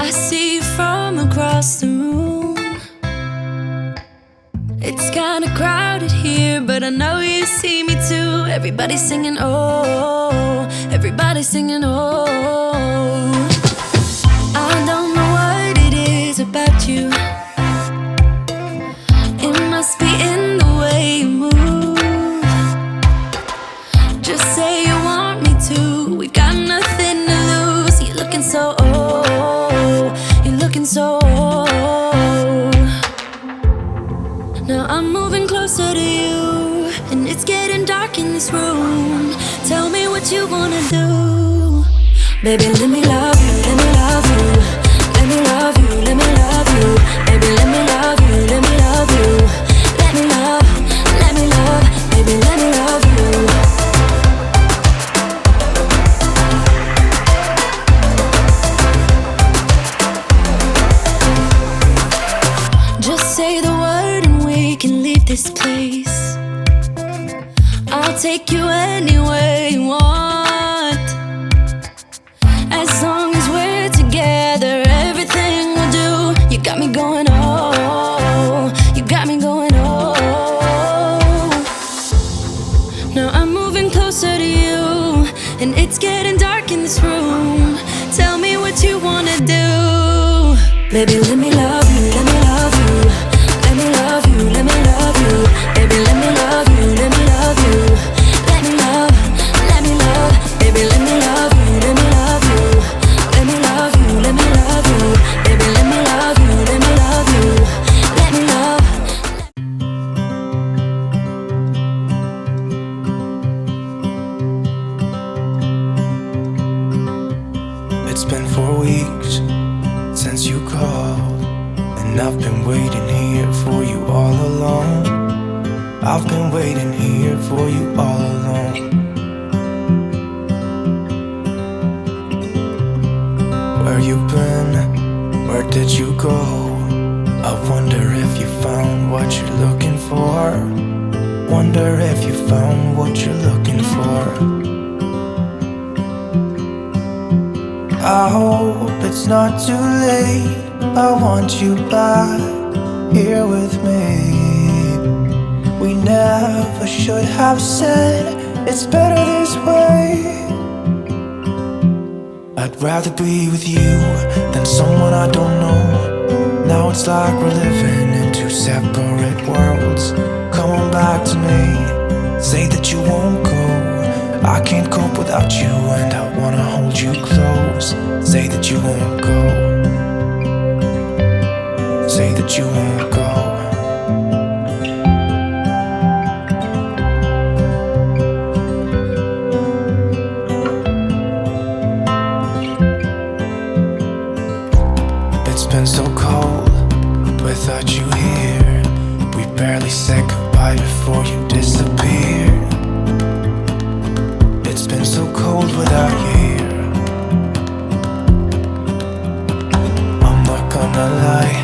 I see you from across the room. It's kinda crowded here, but I know you see me too. Everybody's singing oh, everybody's singing oh. I don't know what it is about you. It must be in the way you move. Just say you want me to. We got nothing to lose. You're looking so old. You're looking so old. Now I'm moving closer to you, and it's getting dark in this room. Tell me what you wanna do. Baby, let me love you, let me love you. Let me love you, let me love you. Baby, let me love you, let me love you. Let me love, baby, let me love you. Just say the word and we can leave this place. I'll take you anywhere you want. As long as we're together, everything we'll do. You got me going oh, you got me going oh. Now I'm moving closer to you, and it's getting dark in this room. Tell me what you wanna do. Baby, let me love you, let me love you. Let me love you, let me love you. Baby, let me love you, let me love you. Let me love, baby, let me love you, let me love you. Let me love you, let me love you. Baby, let me love you, let me love you. Let me love. It's been 4 weeks since you called, and I've been waiting here for you all along. I've been waiting here for you all along. Where you been? Where did you go? I wonder if you found what you're looking for. Wonder if you found what you're looking for. I hope it's not too late. I want you back here with me. We never should have said it's better this way. I'd rather be with you than someone I don't know. Now it's like we're living in two separate worlds. Come on back to me, say that you won't go. I can't cope without you, and I wanna hold you close. Say that you won't go. Say that you won't go. It's been so cold without you here. We barely said goodbye before you disappeared. It's been so cold without you here. I'm not gonna lie,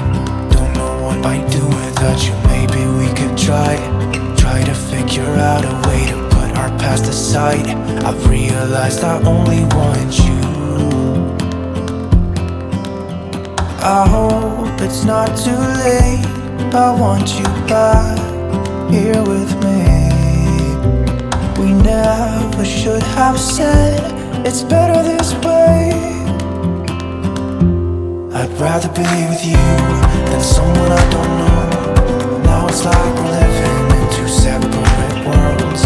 don't know what I'd do without you. Maybe we could try to figure out a way to put our past aside. I've realized I only want you. I hope it's not too late. I want you back here with me. We never should have said it's better this way. I'd rather be with you than someone I don't know. Now it's like we're living in two separate worlds.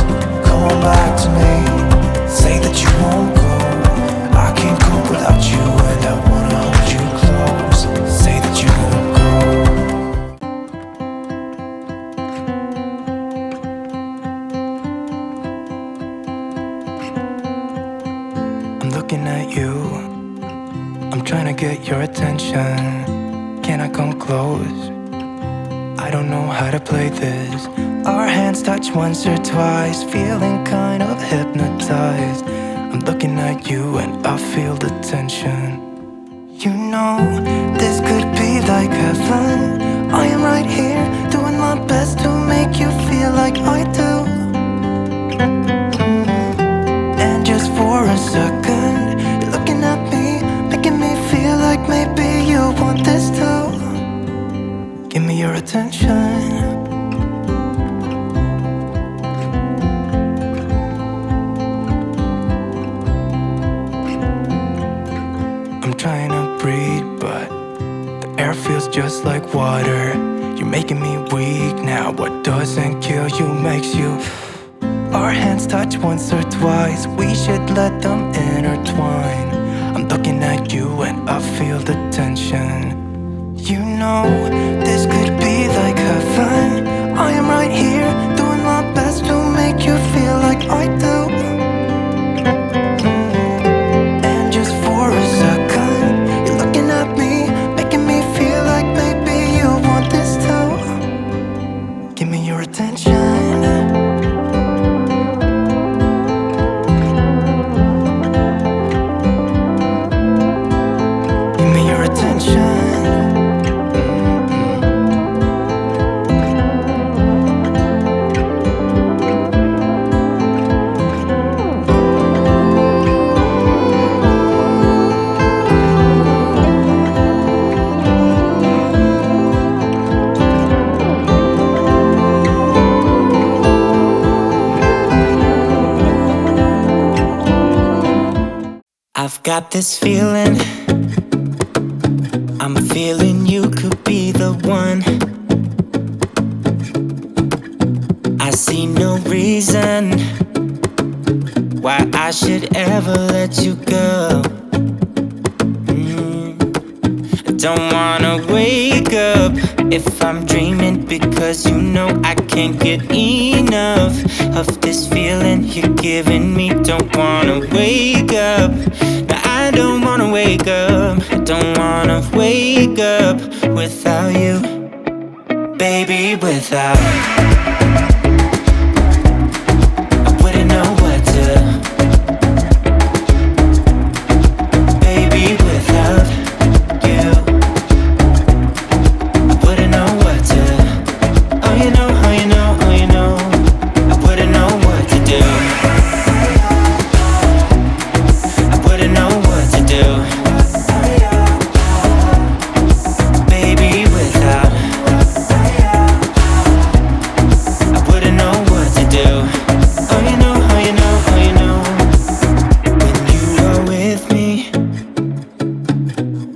Come on back to me, say that you won't go. I can't cope without you, and I wanna hold you close. Say that you won't go. I'm looking at you, I'm trying to get your attention. Can I come close? I don't know how to play this. Our hands touch once or twice, feeling kind of hypnotized. I'm looking at you and I feel the tension. You know, this could be like heaven. I am right here, doing my best to make you feel like I do. for a second. You're looking at me, making me feel like maybe you attention. I'm trying to breathe, but the air feels just like water. You're making me weak now. What doesn't kill you makes you. Our hands touch once or twice. We should let them intertwine. I'm looking at you and I feel the tension. You know, this could be like heaven. I am right here, doing my best to make you feel like I do. And just for a second, you're looking at me, making me feel like maybe you want this too. Give me your attention. Give me your attention. I've got this feeling, I'm feeling you could be the one. I see no reason why I should ever let you go. I don't wanna wake up if I'm dreaming, because you know I can't get enough of this feeling you're giving me. Don't wanna wake up. I don't wanna wake up. I don't wanna wake up without you, baby, without. I wouldn't know what to. Baby, without you, I wouldn't know what to. Oh, you know, oh, you know, oh, you know, I wouldn't know what to do. I wouldn't know what to do. Baby, without. I wouldn't know what to do. Oh, you know, oh, you know, oh, you know. When you are with me,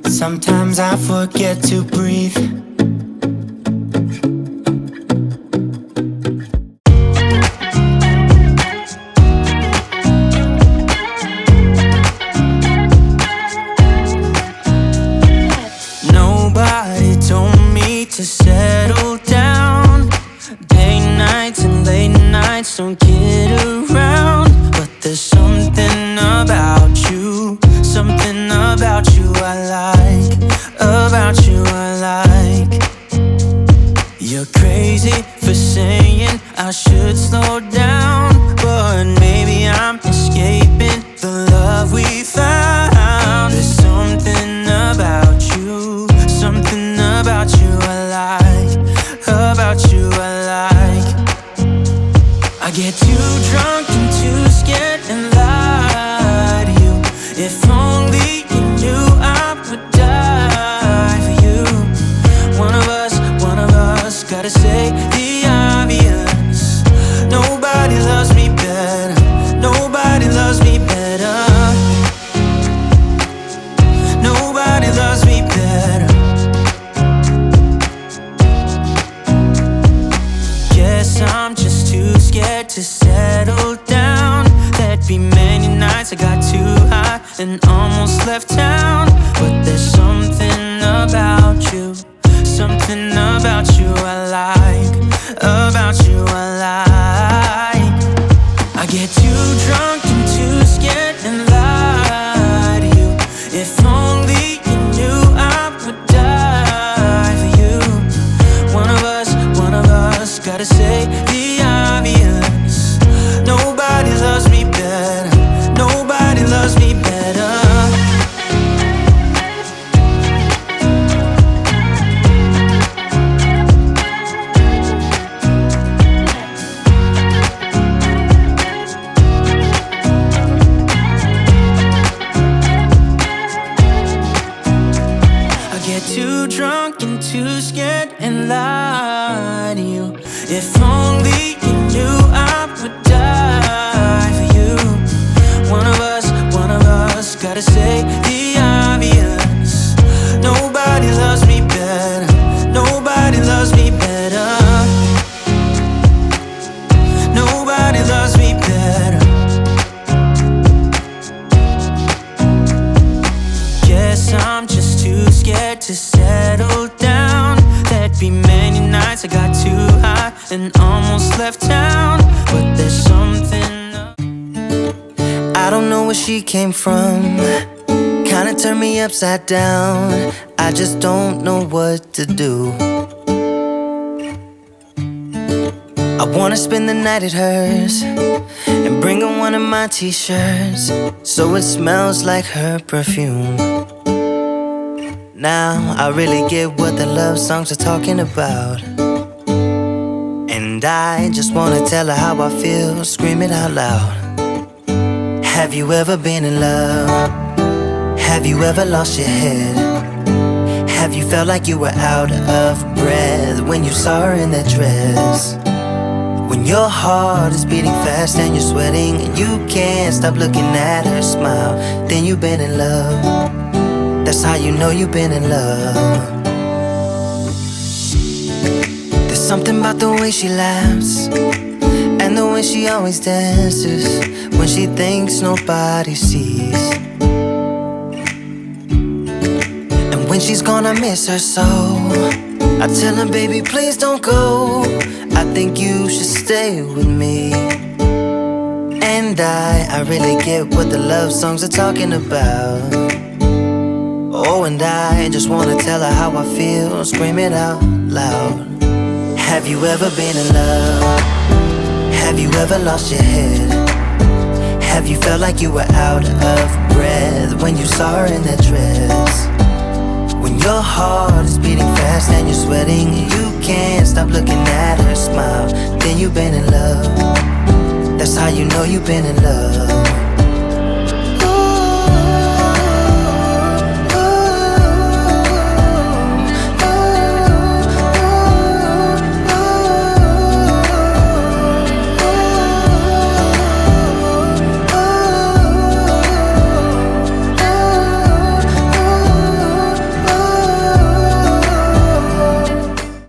sometimes I forget to breathe. Nobody told me to settle down. Day nights and late nights don't get around. But there's something about you, something about you I like, about you I like. You're crazy for saying I should slow down, but maybe I'm escaping the love we found. There's something about you, something about you I like, about you I like. I get too drunk and too scared and lie to you. If only you knew I would die for you. One of us gotta say the obvious. Nobody get too drunk and too scared and lie to you. If only you knew I would die for you. One of us gotta say the obvious. Nobody loves me better. Nobody loves me better. Nobody loves me better. Guess I'm just too scared to settle down. There'd be many nights I got too high and almost left town. But there's something I don't know where she came from. Kinda turned me upside down. I just don't know what to do. I wanna spend the night at hers and bring her one of my t-shirts so it smells like her perfume. Now I really get what the love songs are talking about, and I just wanna tell her how I feel, scream it out loud. Have you ever been in love? Have you ever lost your head? Have you felt like you were out of breath when you saw her in that dress? When your heart is beating fast and you're sweating and you can't stop looking at her smile, then you've been in love. That's how you know you've been in love. There's something about the way she laughs and the way she always dances when she thinks nobody sees. And when she's gone I miss her so. I tell her, baby, please don't go. I think you should stay with me. And I really get what the love songs are talking about. Oh, and I just wanna tell her how I feel, scream it out loud. Have you ever been in love? Have you ever lost your head? Have you felt like you were out of breath when you saw her in that dress? When your heart is beating fast and you're sweating and you can't stop looking at her smile, then you've been in love. That's how you know you've been in love.